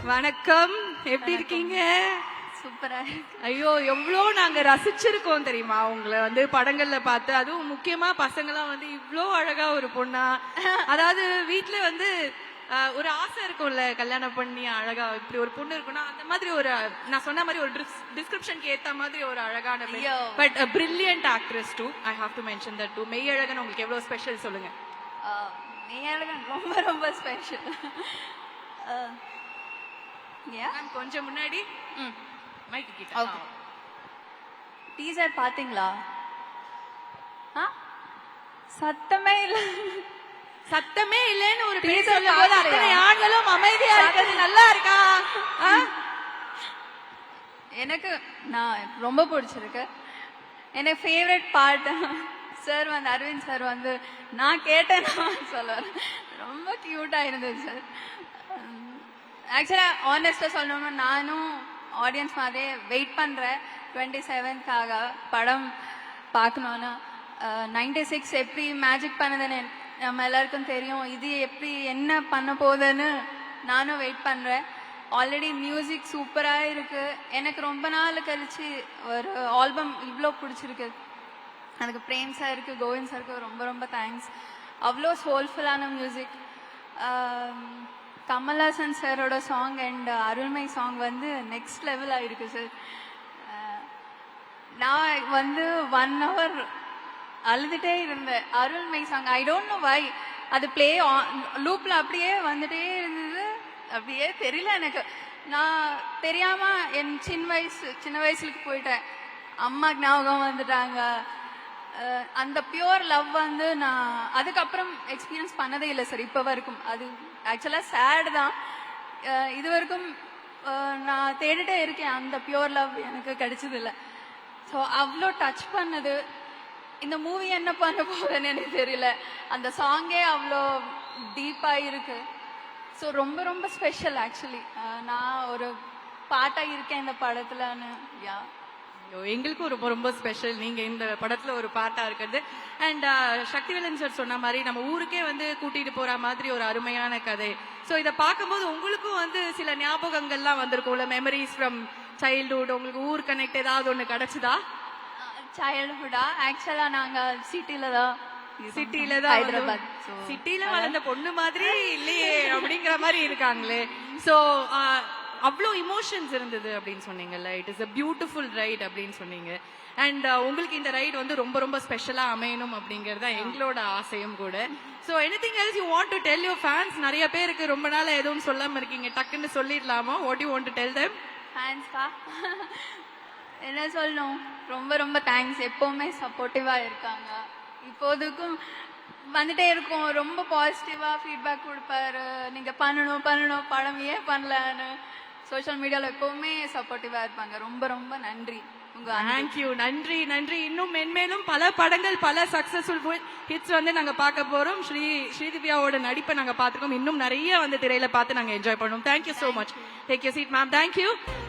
வணக்கம், எப்படி இருக்கீங்க? சூப்பரா. ஐயோ, எவ்வளோ நாங்க ரசிச்சிருக்கோம் தெரியுமா உங்களை வந்து படங்கள்ல பார்த்து. அதுவும் முக்கியமா பசங்கெல்லாம் வந்து இவ்வளோ அழகா ஒரு பொண்ணா, அதாவது வீட்டுல வந்து ஒரு ஆசை இருக்கும்ல, கல்யாணம் பண்ணி அழகா இப்படி ஒரு பொண்ணு இருக்குன்னா அந்த மாதிரி ஒரு, நான் சொன்ன மாதிரி ஒரு டிஸ்கிரிப்ஷனுக்கு ஏத்த மாதிரி ஒரு அழகான, but brilliant actress too. I have to mention that too. Meiyazhagan உங்களுக்கு எவ்வளவு ஸ்பெஷல் சொல்லுங்க. மெய்யழகன் ரொம்ப ரொம்ப ஸ்பெஷல். கொஞ்சம் முன்னாடி மைக் கிட்ட. ஓகே, டீசர் பாத்தீங்களா? சத்தமே இல்ல, சத்தமே இல்லைன்னு ஒரு பேர் சொல்லும்போது அத்தனை ஆண்களும் அமைதியா இருக்கிறது நல்லா இருக்கா? எனக்கு நான் ரொம்ப பிடிச்சிருக்கு. எனக்கு ஃபேவரட் பார்ட் சார் வந்து அரவிந்த் சார் வந்து நான் கேட்டேன் சொல்லுவார், ரொம்ப கியூட்டா இருந்தது சார். ஆக்சுவலா ஆனஸ்டா சொல்லணும்னா நானும் ஆடியன்ஸ் மாதிரியே வெயிட் பண்றேன் 27th படம் பார்க்கணும்னு. 96 எப்படி மேஜிக் பண்ணதுன்னு நம்ம எல்லாருக்கும் தெரியும். இது எப்படி என்ன பண்ண போகுதுன்னு நானும் வெயிட் பண்றேன். ஆல்ரெடி மியூசிக் சூப்பரா இருக்கு. எனக்கு ரொம்ப நாள் கழிச்சு ஒரு ஆல்பம் இவ்வளோ பிடிச்சிருக்கு. அதுக்கு பிரேம் சாருக்கு, கோவிந்த் சாருக்கு ரொம்ப ரொம்ப தேங்க்ஸ். அவ்வளோ சோல்ஃபுல்லான மியூசிக். கமல்ஹாசன் சாரோட சாங் அண்ட் அருள்மை சாங் வந்து நெக்ஸ்ட் லெவல் ஆயிருக்கு சார். நான் வந்து 1 hour அழுதுட்டே இருந்தேன். Arulmai song I don't know why, அது பிளே லூப்ல அப்படியே வந்துட்டே இருந்தது. அப்படியே தெரியல எனக்கு. நான் தெரியாம என் சின்ன வயசுக்கு போயிட்டேன். அம்மாக்கு ஞாபகம் வந்துட்டாங்க. அந்த பியூர் லவ் வந்து நான் அதுக்கப்புறம் எக்ஸ்பீரியன்ஸ் பண்ணதே இல்லை சார் இப்போ வரைக்கும். அது ஆக்சுவலா சேட் தான். இது வரைக்கும் நான் தேடிட்டே இருக்கேன், அந்த பியூர் லவ் எனக்கு கிடைச்சது இல்லை. ஸோ அவ்வளோ டச் பண்ணது. இந்த மூவி என்ன பண்ண போகுதுன்னு எனக்கு தெரியல. அந்த சாங்கே அவ்வளோ டீப்பா இருக்கு. ஸோ ரொம்ப ரொம்ப ஸ்பெஷல். ஆக்சுவலி நான் ஒரு பாட்டா இருக்கேன் இந்த படத்துலன்னு. யா, எங்களுக்கும் ரொம்ப ரொம்ப ஸ்பெஷல் நீங்க இந்த படத்துல ஒரு பார்ட்டா இருக்கிறது. அண்ட் சக்திவேலன் சார் சொன்ன மாதிரி நம்ம ஊருக்கே வந்து கூட்டிட்டு போற மாதிரி ஒரு அருமையான கதை. ஸோ இதை பார்க்கும்போது உங்களுக்கும் வந்து சில ஞாபகங்கள்லாம் வந்திருக்கும்ல, மெமரிஸ் ஃப்ரம் சைல்ட்ஹுட். உங்களுக்கு ஊர் கனெக்ட் ஏதாவது ஒண்ணு கிடைச்சதா? சைல்ட்ஹுட்டா? ஆக்சுவலா நாங்க சிட்டில தான் ஹைதராபாத். சிட்டில வளர்ந்த பொண்ணு மாதிரி இல்லையே அப்படிங்கிற மாதிரி இருக்காங்களே. ஸோ அவ்வளோ இமோஷன்ஸ் இருந்தது அப்படின்னு சொன்னீங்கல்ல. It is a beautiful right அப்படின்னு சொன்னீங்க. அண்ட் உங்களுக்கு இந்த ரைட் வந்து ரொம்ப ரொம்ப ஸ்பெஷலா அமையணும் அப்படிங்கறது எங்களோட ஆசையும் கூட. So anything else you want to tell your fans? நிறைய பேருக்கு ரொம்ப நாள் எதுவும் சொல்லாம இருக்கீங்க, டக்குன்னு சொல்லிடலாமா? What you want to tell them? ஃபேன்ஸ்கா என்ன சொல்லணும், ரொம்ப ரொம்ப தேங்க்ஸ். எப்பவுமே சப்போர்ட்டிவா இருக்காங்க. இப்போதுக்கும் வந்துட்டே இருக்கும். ரொம்ப பாசிட்டிவா ஃபீட்பேக் கொடுப்பாரு. நீங்க பண்ணணும் படம் ஏன் பண்ணலன்னு சோஷியல் மீடியால எப்பவுமே சப்போர்ட்டிவா இருப்பாங்க. ரொம்ப ரொம்ப நன்றி. தேங்க்யூ. நன்றி நன்றி. இன்னும் மென்மேலும் பல படங்கள், பல சக்சஸ்ஃபுல் ஹிட்ஸ் வந்து நாங்க பார்க்க போறோம். ஸ்ரீதிவ்யாவோட நடிப்பை நாங்க பார்த்துருக்கோம். இன்னும் நிறைய வந்து திரையில பார்த்து நாங்க என்ஜாய் பண்ணுவோம். Thank you so much. Take your seat ma'am. Thank you.